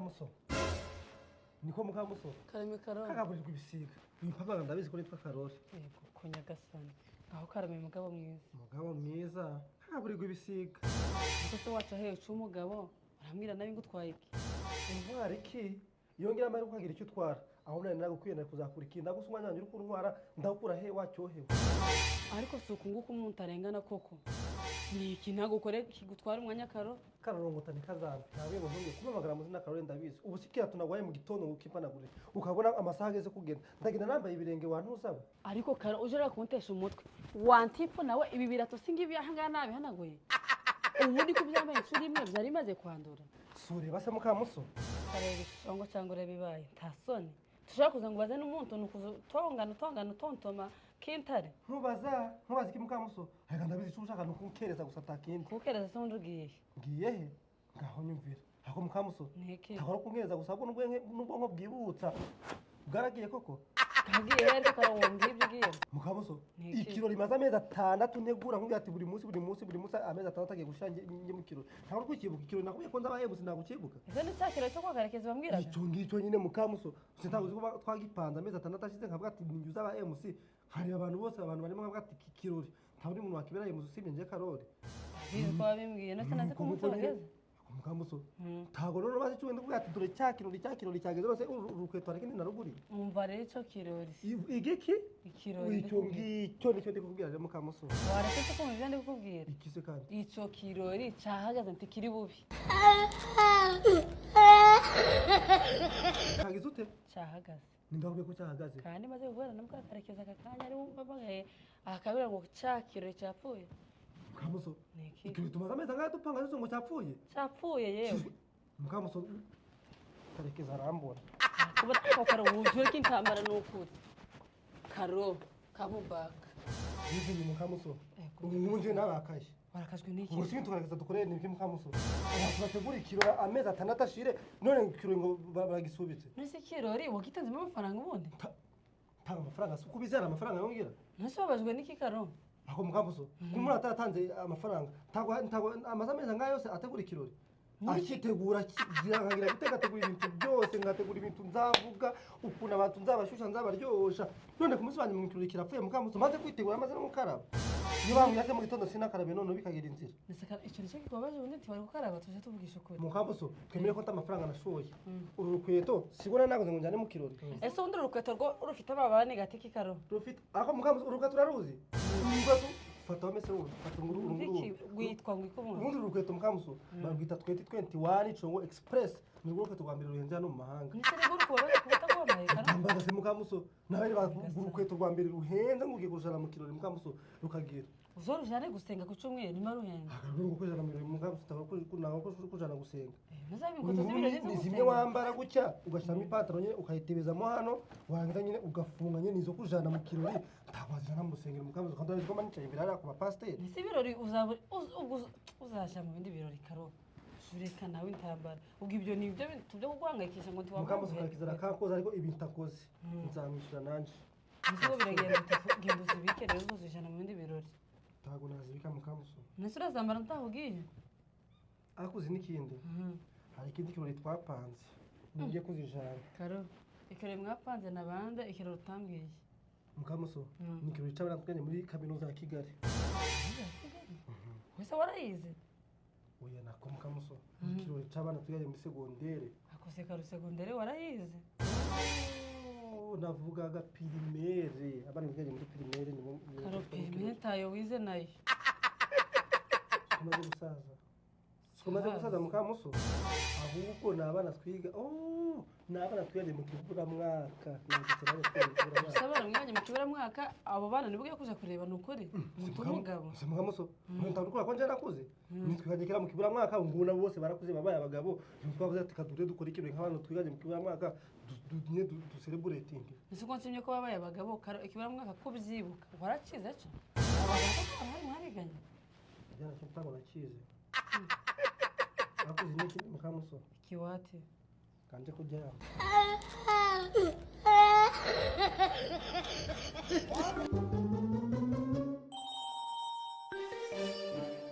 mukamuso niko mukamuso Karame Karoli kagaburirwa ibisiga impamvu ndabizi ko nitwa Karoli yego ko Nyagasani aho Karame mugabo mwiza kagaburirwa ibisiga ko se wacu ahetse umugabo arambwira nabi ngo utwaye iki intwara iki yongera amari kukagira icyo utwara aho nari nagukwiyenda kuzakura iki ndagusa umwanya wanjye uri kuntwara ndakura he wacyohewe ariko si ukunguka umuntu arengana koko ni iki ntagukore kigutwara umwanya Karo kararongota nikazambe ntabwo ngo ntunge kumamagara muzina Karoli ndabizi ubu sikira tunagwaye mu gitondo ukimpanagure ukabona amasaha ageze kugenda ndagenda nambaye ibirenge wantusaba ariko Karo ujera kuntesha umutwe wantipo nawe ibi birato singibi ahangana nabi hanagoye ubundi kubyambaye inshuro imwe byari maze kwandura sure base mukamuso karebe shongo cyangwa rebibaye ntasoni tushaka kuza ngo bazane umuntu nukuzotongana tontoma kintare ntubaza iki mukamuso reka ndabizi icyo ushaka nukunkereza gusa atakindi kukereza se ngiye he ngaho nyumvira ako mukamuso takora kunkereza gusa ahubwo n'ubwonko bwibutsa bwaragiye koko kagiye ariko Karo ngibyo giye mukamuso ikirori maze amezi 6 ntegura nkubwira ati buri munsi amezi 6 atagiye gushange nje mu kirori ntabwo kwikibuka ikirori nakuye ko nzabaye gusa nagukibuka ese ni cyakiro cyo kwagarekeza bambwiraga icyo nyine mukamuso sintaguzi ko twagipanze amezi 6 ashize nkavuga ati ninjye uzaba MC hari abantu bose abantu barimo nkavuga ati ikirori ntabwo umuntu wakibera MC usibye nje Karoli bizi ko babimbwiye nase naze ko umuntu bageze mukamuso ntabwo rero bazi cyo wenda kuvuga ati dore cyakirori cyageze rose urukweto ariko ni naruguri umva rero cyo kirori igiki ikirori icyo nicyo ndikubwira rero mukamuso waretse ko muvye ndikubwira ikise kandi icyo kirori cyahagaze nti kiri bubi kagize ute cyahagaze nindavuga ko cyahagaze kandi maze guhura na mukakarekeza akakanya ari wumvaye akabira ngo cyakirori cyapfuye mukamuso ikirori tumaze amezi angahe dupanga ngo cyapfuye yewe mukamuso karekeza arambona kuba Karo wujwe kintambara n'ukuri Karo kamubaka yizinye mukamuso umunje nabakaye barakajwe n'iki ngo sintu tukarekeza dukorere n'ibyo mukamuso bategura ikirori amezi 6 ashire none ikirori ngo baragisubitse nese kirori wagitanzemo amafaranga ubundi tanga amafaranga suko bizera amafaranga yongira nese wabajwe n'iki Karo ako mukamuso kumura atatanze amafaranga ntago amazameza ngayo yose ategura ikirori akitegura kirangira gutegura ibintu byose ngategura ibintu nzavuga ukuna abantu nzabashusha nzabaryosha none kumusubanya mu kirori kirapfuye mukamuso maze kwitegura maze no mukaraba iyo bamuyase mu gitondo sinakarabe none bikagira inzira nese icyo nicyo kikubabaje ubundi ntibari gukaraba tuje tuvugisha ukuri mukamuso twemere ko amafaranga nashoye uru rukweto sigura naguze ngo njane mu kirori ese undi rukweto rwo urufite ababane gatiki Karo rufite ako mukamuso urukweto uraruzi urukweto fata wamese wowe fata nguru gwitwa ngwiko ubundi urukweto mukamuso barwita 2021 Congo Express ni urukweto rwa mbere ruhenze hano mu mahanga nise rero kubabaje kubata kwamaye Karo tambaga se mukamuso nawe urukweto rwa mbere ruhenze ngugiye kurushana mu kirori mukamuso rukagira uzorujane gusenga ku cyumweru nima ruhenga ngo kujana mu mukamuso naho ko kujana gusenga nazabikoze zibireze ni zimwe wambara gutya ugashiramo ipataro nyine ukayitebezamo hano warangiza nyine ugafunga nyine nizo kujana mu kirori ntabazana mu rusengero mukamuso kandi abizi ko manicaye imbere ari ku bapasteri nise ibirori uzasha mu bindi birori Karo ureka nawe intambara ubwo ibyo ni ibyo bintu byo guhangayikisha ngo ntiwambaye mukamuso kakizara kakoze ariko ibintu akoze nzamwishyura nanje nise biragenda genda uzibike rero uzujana mu bindi birori ntago nazibika mukamuso nise urazambara ntahugiye akuzi n'ikindi hari ikindi kirori twapanze ngiye kuzijana Karo ikirori mwapanze nabande ikirori utambwiye mukamuso ni ikirori cy'abantu muri kaminuza ya Kigali wese warayize oya nako mukamuso ikirori cy'abana twigaye muri segondere akose Karo segondere warayize navugaga primaire abana bigaye muri primaire ni Karo primaire tayo wize nayo Kumaze gusaza mukamuso ahubwo nabana twiga nabana twiganye mu kibura mwaka sabara mwanya mu kibura mwaka abo bana nibugiye kuja kureba nukuri mutumugabo mukamuso ntabwo ko nje nakuze nitwiganye kira mu kibura mwaka nguna bose barakuze babaye abagabo twavuze ati kadure dukora ikintu nk'abantu twiganye mu kibura mwaka du celebrating nisi ko nsimye ko babaye abagabo Karo ikibura mwaka ko byibuka warakize cyo abagabo hari mwabiganye jana cyo ntabwo nakize akuzi n'iki mukamuso kiwate kanje kujya